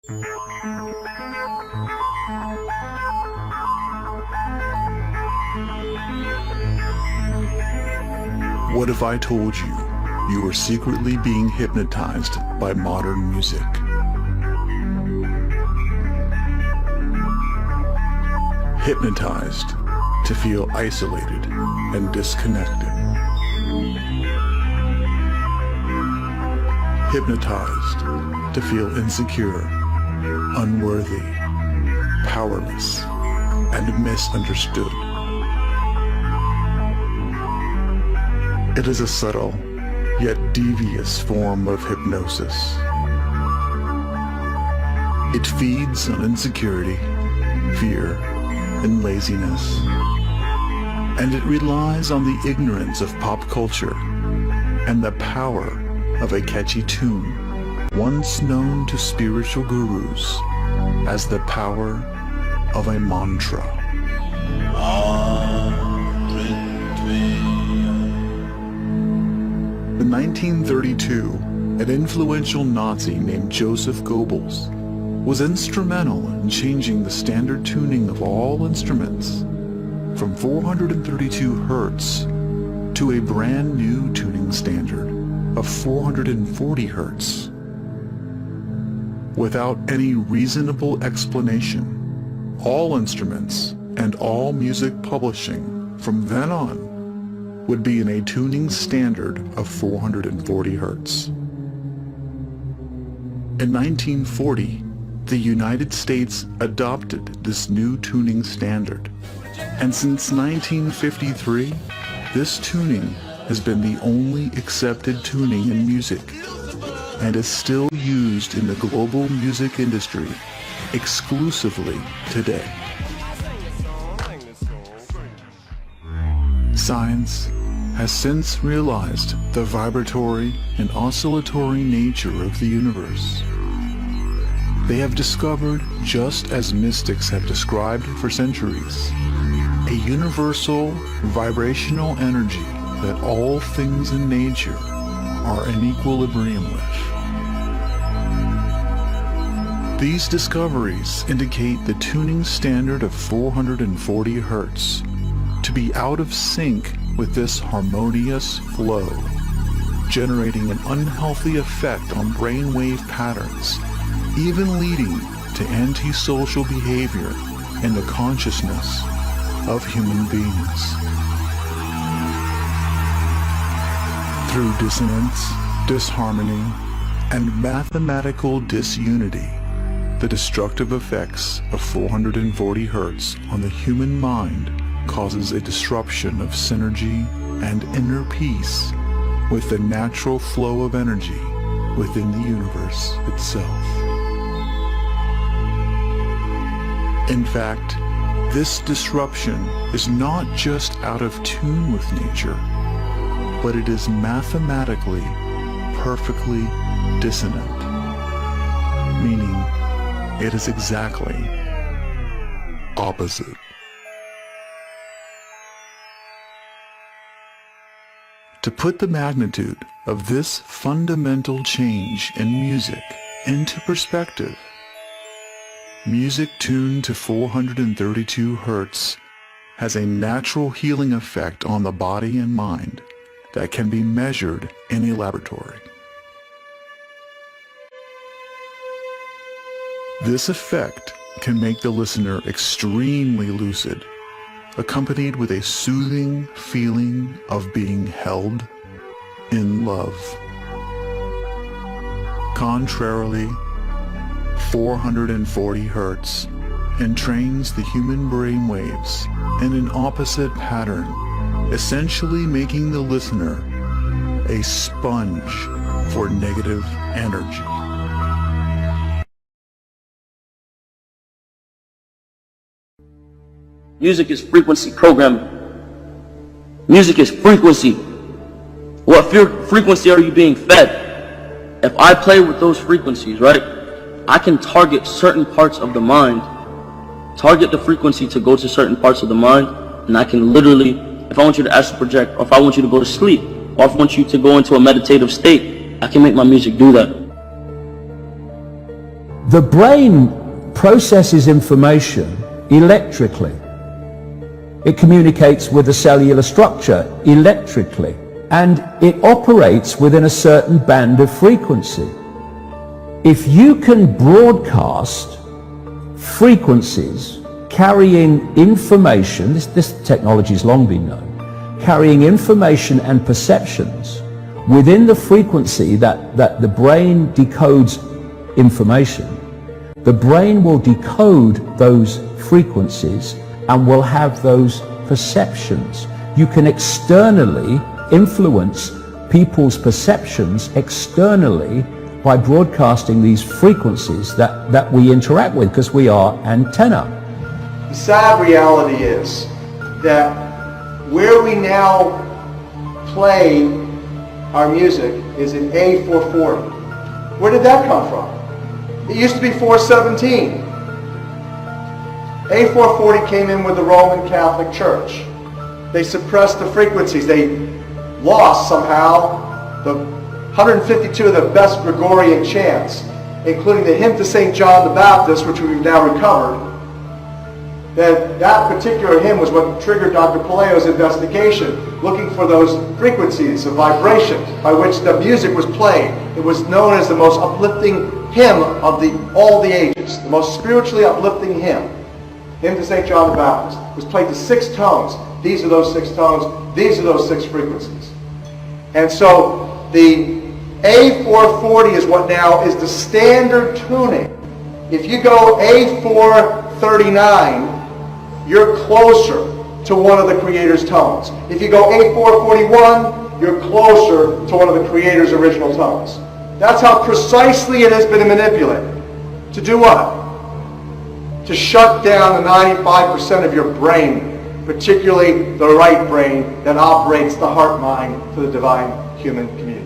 What if I told you you were secretly being hypnotized by modern music? Hypnotized to feel isolated and disconnected. Hypnotized to feel insecure, unworthy, powerless, and misunderstood. It is a subtle, yet devious form of hypnosis. It feeds on insecurity, fear, and laziness, and it relies on the ignorance of pop culture and the power of a catchy tune, once known to spiritual gurus as the power of a mantra. In 1932, an influential Nazi named Joseph Goebbels was instrumental in changing the standard tuning of all instruments from 432 Hz to a brand new tuning standard of 440 Hz. Without any reasonable explanation, all instruments and all music publishing from then on would be in a tuning standard of 440 Hz. In 1940, the United States adopted this new tuning standard, and since 1953, this tuning has been the only accepted tuning in music, and is still used in the global music industry exclusively today. Science has since realized the vibratory and oscillatory nature of the universe. They have discovered, just as mystics have described for centuries, a universal vibrational energy that all things in nature are in equilibrium with. These discoveries indicate the tuning standard of 440 Hz to be out of sync with this harmonious flow, generating an unhealthy effect on brainwave patterns, even leading to antisocial behavior in the consciousness of human beings. Through dissonance, disharmony, and mathematical disunity, the destructive effects of 440 Hz on the human mind causes a disruption of synergy and inner peace with the natural flow of energy within the universe itself. In fact, this disruption is not just out of tune with nature, but it is mathematically perfectly dissonant, meaning it is exactly opposite. To put the magnitude of this fundamental change in music into perspective, music tuned to 432 Hz has a natural healing effect on the body and mind that can be measured in a laboratory. This effect can make the listener extremely lucid, accompanied with a soothing feeling of being held in love. Contrarily, 440 Hz entrains the human brain waves in an opposite pattern, essentially making the listener a sponge for negative energy. Music is frequency programming. Music is frequency. What frequency are you being fed? If I play with those frequencies, right, I can target certain parts of the mind, target the frequency to go to certain parts of the mind, and I can literally, if I want you to astral project, or if I want you to go to sleep, or if I want you to go into a meditative state, I can make my music do that. The brain processes information electrically. It communicates with the cellular structure electrically, and it operates within a certain band of frequency. If you can broadcast frequencies carrying information, this technology has long been known, carrying information and perceptions within the frequency that the brain decodes information, the brain will decode those frequencies and will have those perceptions. You can externally influence people's perceptions externally by broadcasting these frequencies that we interact with, because we are antenna. The sad reality is that where we now play our music is in A440. Where did that come from? It used to be 417. A440 came in with the Roman Catholic Church. They suppressed the frequencies. They lost somehow the 152 of the best Gregorian chants, including the hymn to St. John the Baptist, which we've now recovered. That particular hymn was what triggered Dr. Palaio's investigation, looking for those frequencies of vibration by which the music was played. It was known as the most uplifting hymn of all the ages, the most spiritually uplifting hymn. Hymn to St. John the Baptist. It was played to 6 tones. These are those 6 tones. These are those 6 frequencies. And so the A440 is what now is the standard tuning. If you go A439, you're closer to one of the Creator's tones. If you go A441, you're closer to one of the Creator's original tones. That's how precisely it has been manipulated. To do what? To shut down the 95% of your brain, particularly the right brain that operates the heart-mind to the divine human community.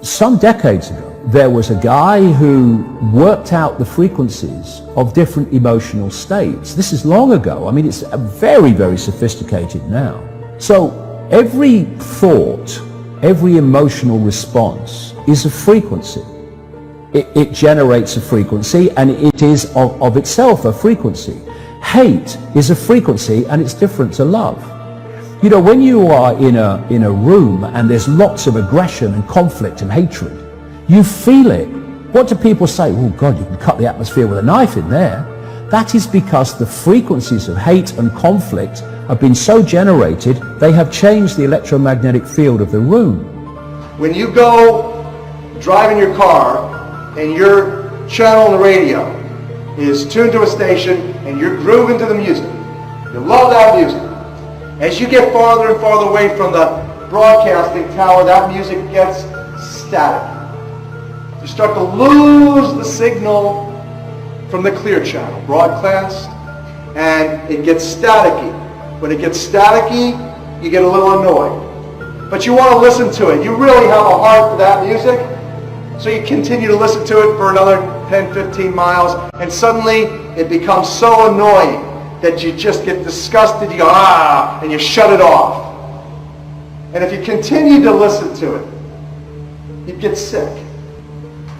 Some decades ago, there was a guy who worked out the frequencies of different emotional states. This is long ago. I mean, it's very, very sophisticated now. So every thought, every emotional response is a frequency. It generates a frequency, and it is of itself a frequency. Hate is a frequency, and it's different to love. You know, when you are in a room and there's lots of aggression and conflict and hatred, you feel it. What do people say? Oh God, you can cut the atmosphere with a knife in there. That is because the frequencies of hate and conflict have been so generated, they have changed the electromagnetic field of the room. When you go driving your car and your channel on the radio is tuned to a station and you're grooving to the music, you love that music. As you get farther and farther away from the broadcasting tower, that music gets static. You start to lose the signal from the clear channel, broadcast, and it gets staticky. When it gets staticky, you get a little annoyed. But you want to listen to it. You really have a heart for that music, so you continue to listen to it for another 10, 15 miles, and suddenly it becomes so annoying that you just get disgusted, you go, ah, and you shut it off. And if you continue to listen to it, you get sick.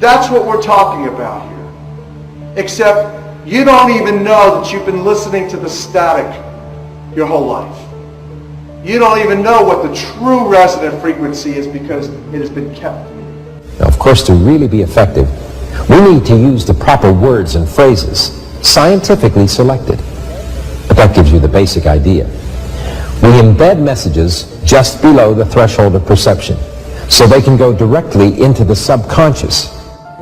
That's what we're talking about here. Except you don't even know that you've been listening to the static your whole life. You don't even know what the true resonant frequency is because it has been kept. Now, of course, to really be effective, we need to use the proper words and phrases, scientifically selected. But that gives you the basic idea. We embed messages just below the threshold of perception, so they can go directly into the subconscious.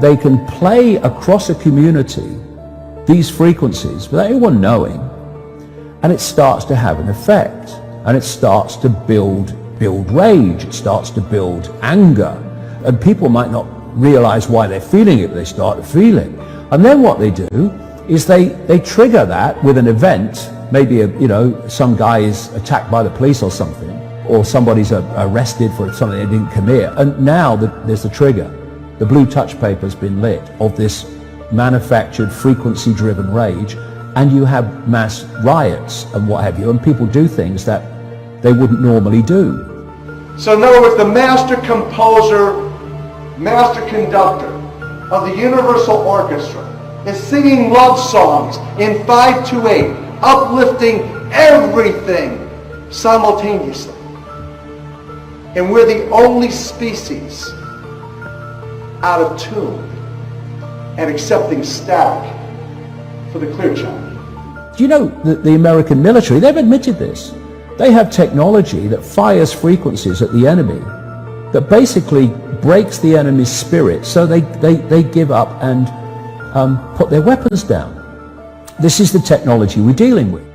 They can play across a community these frequencies without anyone knowing, and it starts to have an effect, and it starts to build rage, it starts to build anger, and people might not realize why they're feeling it, but they start to feel it. And then what they do is they trigger that with an event. Maybe some guy is attacked by the police or something, or somebody's arrested for something they didn't commit, and now there's the trigger. The blue touch paper has been lit of this manufactured frequency-driven rage, and you have mass riots and what have you, and people do things that they wouldn't normally do. So in other words, the master composer, master conductor of the Universal Orchestra is singing love songs in 528, uplifting everything simultaneously. And we're the only species out of tune and accepting static for the clear channel. Do you know that the American military, they've admitted this. They have technology that fires frequencies at the enemy that basically breaks the enemy's spirit so they give up and put their weapons down. This is the technology we're dealing with.